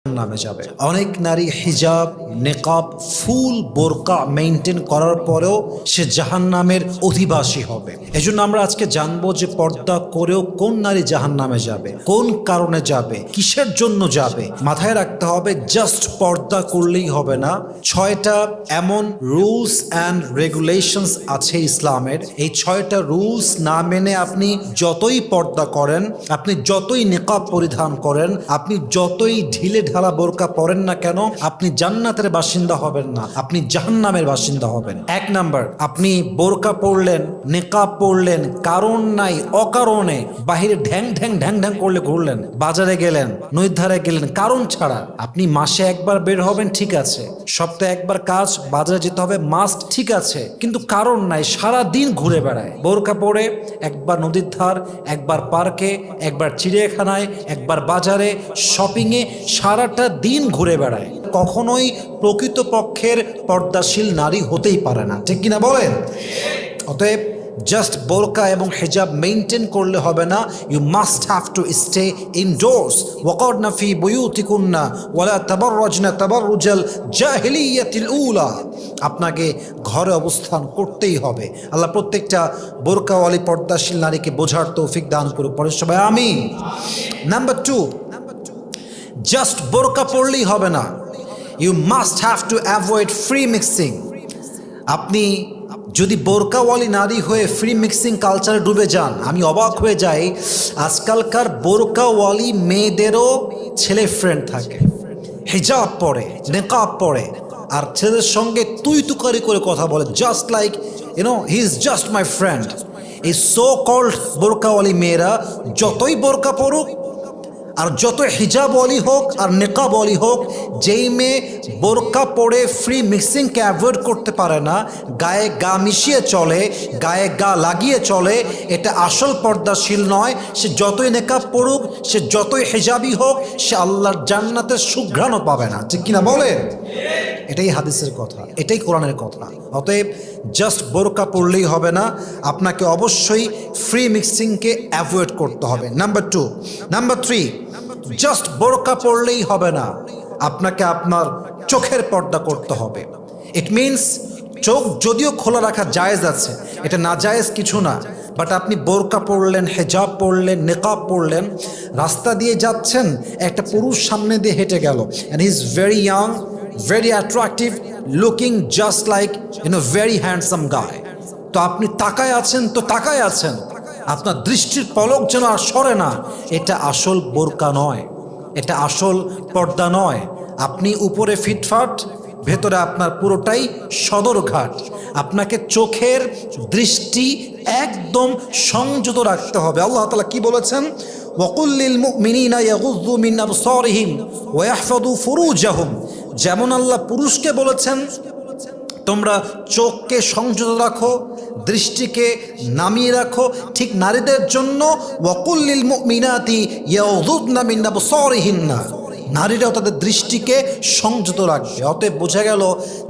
নামে যাবে। অনেক নারী হিজাব, নেকাব, ফুল বোরকা মেইনটেইন করার পরেও সে জাহান্নামের অধিবাসী হবে। এজন্য আমরা আজকে জানবো যে পর্দা করেও কোন নারী জাহান্নামে যাবে, কোন কারণে যাবে, কিসের জন্য যাবে। মাথায় রাখতে হবে জাস্ট পর্দা করলেই হবে না। 6টা এমন রুলস অ্যান্ড রেগুলেশনস আছে ইসলামের। এই 6টা রুলস না মেনে আপনি যতই পর্দা করেন, আপনি যতই নেকাব পরিধান করেন, আপনি যতই ঢিলে ঢালা বোরকা পরেন না কেন, আপনি জান্নাতের বাসিন্দা হবেন না, আপনি জাহান্নামের বাসিন্দা হবেন। 1 নাম্বার, আপনি বোরকা পরলেন, নেকাব পরলেন, কারণ নাই অকারণে বাহিরে ঢ্যাং ঢ্যাং ঢ্যাং ঢ্যাং করলে ঘুরলেন, বাজারে গেলেন, নদীর ধারে গেলেন, কারণ ছাড়া। আপনি মাসে একবার বের হবেন, ঠিক আছে, সপ্তাহে একবার কাজ, বাজারে যেতে হবে মাস্ট, ঠিক আছে, কিন্তু কারণ নাই, সারা দিন ঘুরে বেড়ায় বোরকা পরে, একবার নদীর ধার, একবার পার্কে, একবার চিড়িয়াখানায়, একবার বাজারে, শপিংয়ে, সারাটা দিন ঘুরে বেড়ায়। কখনোই প্রকৃতপক্ষের পর্দাশীল নারী হতেই পারে না, ঠিক কিনা বলেন? অতএব জাস্ট বোরকা এবং হিজাব মেইনটেইন করলে হবে না, you must have to stay indoors. ওয়াকরনা ফি বুয়ুতিকুন্না ওয়ালা তাবাররাজনা তাবাররুজাল জাহিলিয়াতিল উলা। আপনাকে ঘরে অবস্থান করতেই হবে। আল্লাহ প্রত্যেকটা বোরকাওয়ালি পর্দাশীল নারীকে বোঝার তৌফিক দান করুক, পরে সবাই আমিন। নাম্বার 2, জাস্ট বোরকা পরলেই হবে না, you must have to avoid free mixing. আপনি যদি বোরকাওয়ালি নারী হয়ে ফ্রি মিক্সিং কালচারে ডুবে যান, আমি অবাক হয়ে যাই, আজকালকার বোরকাওয়ালি মেয়েদেরও ছেলে ফ্রেন্ড থাকে, হিজাব পরে, নেকাব পরে, আর ছেলেদের সঙ্গে তুই তুকারি করে কথা বলে, just like he is just my friend. এই সো কল্ড বোরকাওয়ালি মেয়েরা যতই বোরকা পড়ুক আর যত হিজাবওয়ালি হোক আর নেকাবওয়ালি হোক, যেই মেয়ে বোরকা পরে ফ্রি মিক্সিংকে অ্যাভয়েড করতে পারে না, গায়ে গা মিশিয়ে চলে, গায়ে গা লাগিয়ে চলে, এটা আসল পর্দাশীল নয়। সে যতই নেকাব পড়ুক, সে যতই হিজাবি হোক, সে আল্লাহর জান্নাতের সুঘ্রাণও পাবে না, ঠিক কিনা বলেন? এটাই হাদিসের কথা, এটাই কোরআনের কথা। অতএব জাস্ট বোরকা পড়লেই হবে না, আপনাকে অবশ্যই ফ্রি মিক্সিংকে অ্যাভয়েড করতে হবে। নাম্বার 2, নাম্বার 3, জাস্ট বোরকা পড়লেই হবে না, আপনাকে আপনার চোখের পর্দা করতে হবে। ইট মিনস চোখ যদিও খোলা রাখা জায়েজ আছে, এটা না জায়েজ কিছু না, বাট আপনি বোরকা পরলেন, হেজাব পরলেন, নেকাব পরলেন, রাস্তা দিয়ে যাচ্ছেন, একটা পুরুষ সামনে দিয়ে হেঁটে গেল, and he is very young, very attractive, looking just like very handsome guy, তো আপনি তাকায় আছেন, তো তাকায় আছেন, আপনার দৃষ্টির পলক যেন আর সরে না। এটা আসল বোরকা নয়, এটা আসল পর্দা নয়। আপনি উপরে ফিটফাট, ভেতরে আপনার পুরোটাই সদরঘাট। আপনাকে চোখের দৃষ্টি একদম সংযত রাখতে হবে। আল্লাহ তাআলা কি বলেছেন? ওয়াকুল লিল মুমিনিনা ইয়াগুযযু মিন আবসারিহিম ওয়া ইয়াহফাযু ফুরুজাহুম। যেমন আল্লাহ পুরুষকে বলেছেন তোমরা চোখকে সংযত রাখো, দৃষ্টিকে নামিয়ে রাখো, ঠিক নারীদের জন্য ওয়াকুল লিল মুমিনাতি ইয়াগুযুযনা মিন আবসারিহিন্না, নারীরাও তাদের দৃষ্টিকে সংযত রাখবে। অতএব বোঝা গেল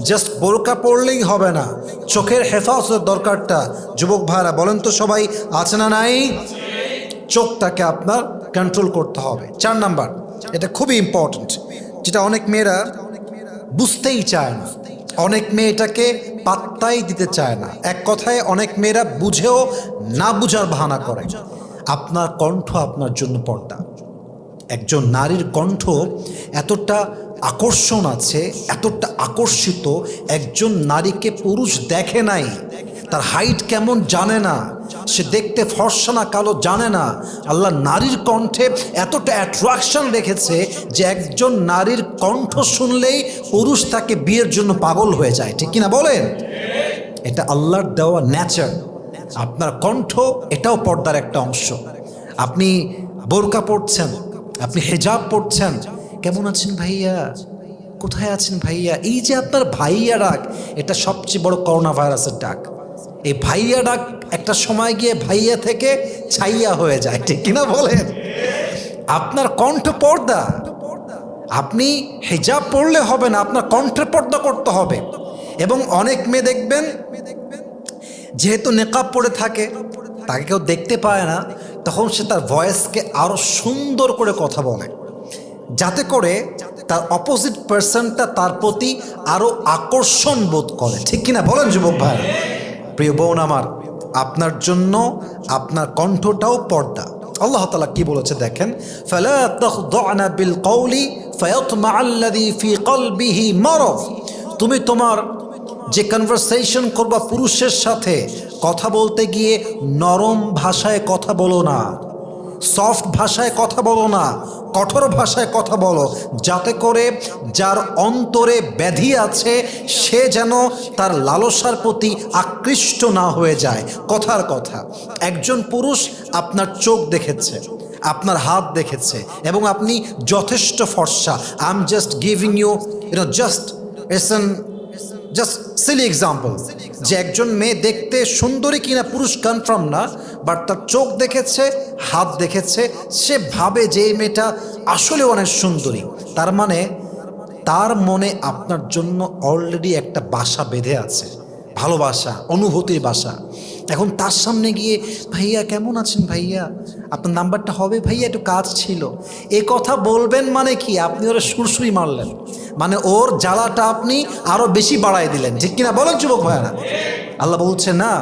জাস্ট বোরকা পড়লেই হবে না, চোখের হেফাজতের দরকারটা। যুবক ভাইরা বলেন তো সবাই, আছে না নাই? চোখটাকে আপনার কন্ট্রোল করতে হবে। 4 নাম্বার, এটা খুবই ইম্পর্ট্যান্ট, যেটা অনেক মেয়েরা বুঝতেই চায় না, অনেক মেয়ে এটাকে পাত্তাই দিতে চায় না। এক কথায় অনেক মেয়েরা বুঝেও না বুঝার বাহানা করে। আপনার কণ্ঠ আপনার জন্য পর্দা। একজন নারীর কণ্ঠ এতটা আকর্ষণ আছে, এতটা আকর্ষিত, একজন নারীকে পুরুষ দেখে নাই, তার হাইট কেমন জানে না, সে দেখতে ফর্সা না কালো জানে না, আল্লাহ নারীর কণ্ঠে এতটা অ্যাট্রাকশন রেখেছে যে একজন নারীর কণ্ঠ শুনলেই পুরুষ তাকে বিয়ের জন্য পাগল হয়ে যায়, ঠিক কিনা বলেন? এটা আল্লাহর দেওয়া নেচার। আপনার কণ্ঠ এটাও পর্দার একটা অংশ। আপনি বোরকা পড়ছেন, আপনি হিজাব পড়ছেন, কেমন আছেন ভাইয়া, কোথায় আছেন ভাইয়া, এই যে আপনার ভাইয়া ডাক, এটা সবচেয়ে বড় করোনা ভাইরাসের ডাক। এই ভাইয়া ডাক একটা সময় গিয়ে ভাইয়া থেকে ছাইয়া হয়ে যায়, ঠিক কিনা বলেন? আপনার কণ্ঠ পর্দা। আপনি হিজাব পড়লে হবে না, আপনার কণ্ঠের পর্দা করতে হবে। এবং অনেক মেয়ে দেখবেন যেহেতু নেকাব পরে থাকে, তাকে কেউ দেখতে পায় না, তখন সে তার ভয়েসকে আরো সুন্দর করে কথা বলে, যাতে করে তার অপোজিট পার্সনটা তার প্রতি আরও আকর্ষণ বোধ করে, ঠিক কিনা বলেন যুবক ভাই? প্রিয় বোন আমার, আপনার জন্য আপনার কণ্ঠটাও পর্দা। আল্লাহ তাআলা কি বলেছে দেখেন, ফালা তাখদা'না বিল কওলি ফায়াতমা'আল্লাযী ফী কলবিহি মারাদ। তুমি তোমার যে কনভারসেশন করবা পুরুষের সাথে, কথা বলতে গিয়ে নরম ভাষায় কথা বলো না, সফট ভাষায় কথা বলো না, কঠোর ভাষায় কথা বলো, যাতে করে যার অন্তরে ব্যাধি আছে সে যেন তার লালসার প্রতি আকৃষ্ট না হয়ে যায়। কথার কথা, একজন পুরুষ আপনার চোখ দেখেছে, আপনার হাত দেখেছে এবং আপনি যথেষ্ট ফর্সা। I am just giving you just silly example, যে একজন মেয়ে দেখতে সুন্দরী কিনা পুরুষ কনফার্ম না, বাট তার চোখ দেখেছে, হাত দেখেছে, সে ভাবে যে এই মেয়েটা আসলে অনেক সুন্দরী। তার মানে তার মনে আপনার জন্য অলরেডি একটা বাসা বেঁধে আছে, ভালোবাসা, অনুভূতির বাসা। এখন তার সামনে গিয়ে, ভাইয়া কেমন আছেন ভাইয়া, আপনার নাম্বারটা হবে ভাইয়া, একটু কাজ ছিল, এ কথা বলবেন মানে কি? আপনি ওরা সুরসুরি মারলেন, মানে ওর জ্বালাটা আপনি আরো বেশি বাড়াই দিলেন, ঠিক কিনা বলেন যুবক ভাইয়ারা? আল্লাহ বলছে না,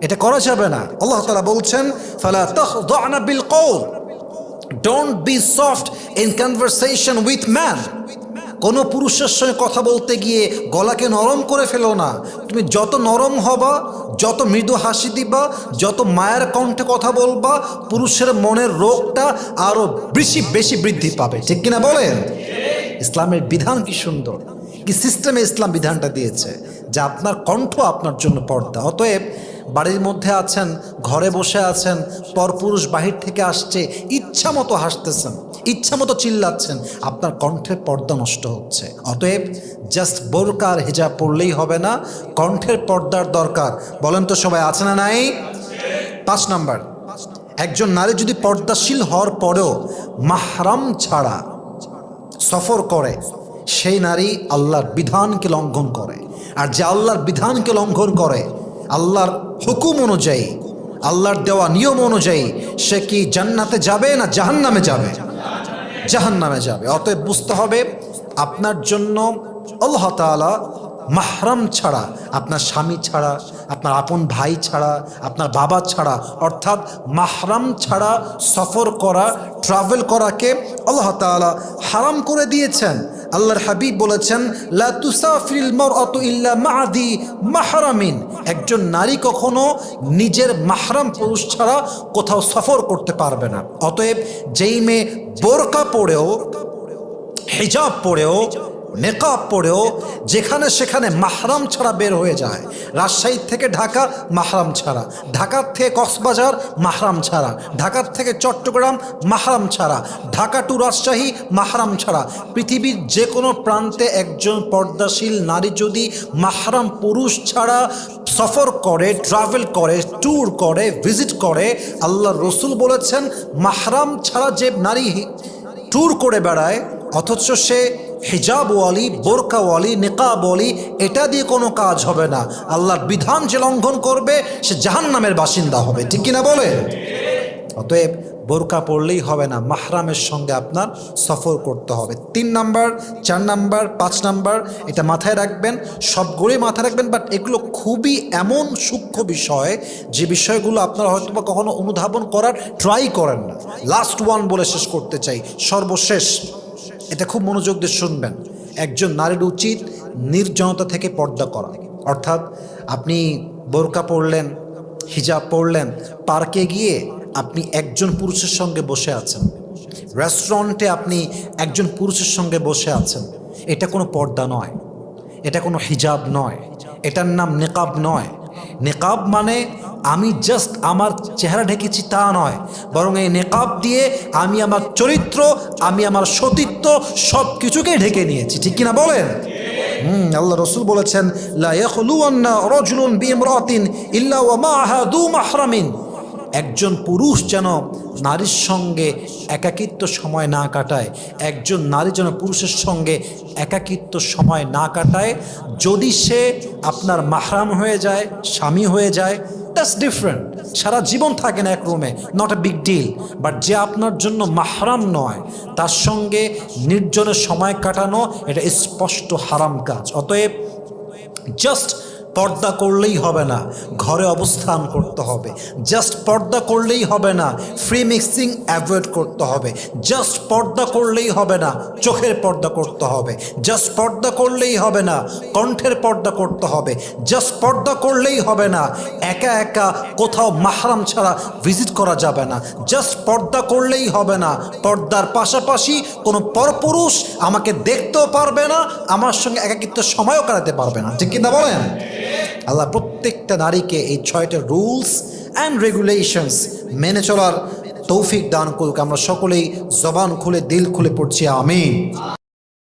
এটা করা যাবে না। আল্লাহ তাআলা বলছেন, ফালা তাখদা'না বিল কওল, don't be soft in conversation with man. কোনো পুরুষের সঙ্গে কথা বলতে গিয়ে গলাকে নরম করে ফেলো না। তুমি যত নরম হবা, যত মৃদু হাসি দিবা, যত মায়ের কণ্ঠে কথা বলবা, পুরুষের মনের রোগটা আরো বেশি বৃদ্ধি পাবে, ঠিক কিনা বলেন? ইসলামের বিধান কি সুন্দর, কি সিস্টেমে ইসলাম বিধানটা দিয়েছে, যে আপনার কণ্ঠ আপনার জন্য পর্দা। অতএব বাড়ির মধ্যে আছেন, ঘরে বসে আছেন, পরপুরুষ বাহির থেকে আসছে, ইচ্ছা মতো হাসতেছেন, ইচ্ছা মতো চিল্লাচ্ছেন, আপনার কণ্ঠের পর্দা নষ্ট হচ্ছে। অতএব জাস্ট বোরকা আর হিজাব পড়লেই হবে না, কণ্ঠের পর্দার দরকার। বলেন তো সবাই, আছে না নাই? 5 নাম্বার, একজন নারী যদি পর্দাশীল হওয়ার পরেও মাহরাম ছাড়া সফর করে, সেই নারী আল্লাহর বিধানকে লঙ্ঘন করে। আর যে আল্লাহর বিধানকে লঙ্ঘন করে, আল্লাহর হুকুম অনুযায়ী, আল্লাহর দেওয়া নিয়ম অনুযায়ী, সে কি জান্নাতে যাবে না জাহান্নামে যাবে? জাহান্নামে যাবে। অতএব বুঝতে হবে, আপনার জন্য আল্লাহ তাআলা মাহরাম ছাড়া, আপনার স্বামী ছাড়া, আপনার আপন ভাই ছাড়া, আপনার বাবা ছাড়া, অর্থাৎ মাহরাম ছাড়া সফর করা, ট্রাভেল করাকে আল্লাহ তাআলা হারাম করে দিয়েছেন। আল্লাহর হাবিব বলেছেন, লা তুসাফিরিল মারআতু ইল্লা মা'a যি মাহরামিন। একজন নারী কখনো নিজের মাহরাম পুরুষ ছাড়া কোথাও সফর করতে পারবে না। অতএব যেই মেয়ে বোরকা পরেও, হিজাব পরেও, নেকাব পরেও যেখানে সেখানে মাহরাম ছাড়া বের হয়ে যায়, রাজশাহী থেকে ঢাকা মাহরাম ছাড়া, ঢাকার থেকে কক্সবাজার মাহরাম ছাড়া, ঢাকার থেকে চট্টগ্রাম মাহরাম ছাড়া, ঢাকা টু রাজশাহী মাহরাম ছাড়া, পৃথিবীর যে কোনো প্রান্তে একজন পর্দাশীল নারী যদি মাহরাম পুরুষ ছাড়া সফর করে, ট্রাভেল করে, ট্যুর করে, ভিজিট করে, আল্লাহ রসুল বলেছেন, মাহরাম ছাড়া যে নারী ট্যুর করে বেড়ায়, অথচ সে হিজাবওয়ালি, বোরকাওয়ালি, নিকাবওয়ালি, এটা দিয়ে কোনো কাজ হবে না। আল্লাহর বিধান যে লঙ্ঘন করবে সে জাহান্নামের বাসিন্দা হবে, ঠিক কিনা বলে? অতএব বোরকা পড়লেই হবে না, মাহরামের সঙ্গে আপনার সফর করতে হবে। 3 নাম্বার, 4 নাম্বার, 5 নাম্বার, এটা মাথায় রাখবেন, সবগুলোই মাথায় রাখবেন। বাট এগুলো খুবই এমন সূক্ষ্ম বিষয়, যে বিষয়গুলো আপনারা হয়তো বা কখনো অনুধাবন করার ট্রাই করেন না। লাস্ট ওয়ান বলে শেষ করতে চাই, সর্বশেষ, এটা খুব মনোযোগ দিয়ে শুনবেন। একজন নারীর উচিত নির্জনতা থেকে পর্দা করা। অর্থাৎ আপনি বোরকা পরলেন, হিজাব পরলেন, পার্কে গিয়ে আপনি একজন পুরুষের সঙ্গে বসে আছেন, রেস্টুরেন্টে আপনি একজন পুরুষের সঙ্গে বসে আছেন, এটা কোনো পর্দা নয়, এটা কোনো হিজাব নয়, এটার নাম নেকাব নয়। নেকাব মানে আমি জাস্ট আমার চেহারা ঢেকেছি তা নয়, বরং এই নেকাব দিয়ে আমি আমার চরিত্র, আমি আমার সতীত্ব সব কিছুকে ঢেকে নিয়েছি, ঠিক কিনা বলেন? আল্লাহ রসুল বলেছেন, লা ইয়াখলুওয়ান্না রাজুলুন বিইমরাতিন ইল্লা ওয়া মা'আহা যু মাহরামিন। একজন পুরুষ যেন নারীর সঙ্গে একাকিত্ব সময় না কাটায়, একজন নারী যেন পুরুষের সঙ্গে একাকিত্ব সময় না কাটায়, যদি সে আপনার মাহরাম হয়ে যায়, স্বামী হয়ে যায়, দ্যাটস ডিফারেন্ট। সারা জীবন থাকে না এক রুমে, not a big deal. But যে আপনার জন্য মাহরাম নয় তার সঙ্গে নির্জনে সময় কাটানো এটা স্পষ্ট হারাম কাজ। অতএব জাস্ট পর্দা করলেই হবে না, ঘরে অবস্থান করতে হবে। জাস্ট পর্দা করলেই হবে না, ফ্রি মিক্সিং অ্যাভয়েড করতে হবে। জাস্ট পর্দা করলেই হবে না, চোখের পর্দা করতে হবে। জাস্ট পর্দা করলেই হবে না, কণ্ঠের পর্দা করতে হবে। জাস্ট পর্দা করলেই হবে না, একা একা কোথাও মাহরাম ছাড়া ভিজিট করা যাবে না। জাস্ট পর্দা করলেই হবে না, পর্দার পাশাপাশি কোনো পরপুরুষ আমাকে দেখতেও পারবে না, আমার সঙ্গে একাকিত্ব সময়ও কাটাতে পারবে না। ঠিক কিনা বলেন? আল্লাহ প্রত্যেকটা নারীকে এই 6টা রুলস অ্যান্ড রেগুলেশনস মেনে চলার তৌফিক দান করুক। আমরা সকলেই জবান খুলে দিল খুলে পড়ছি আমিন।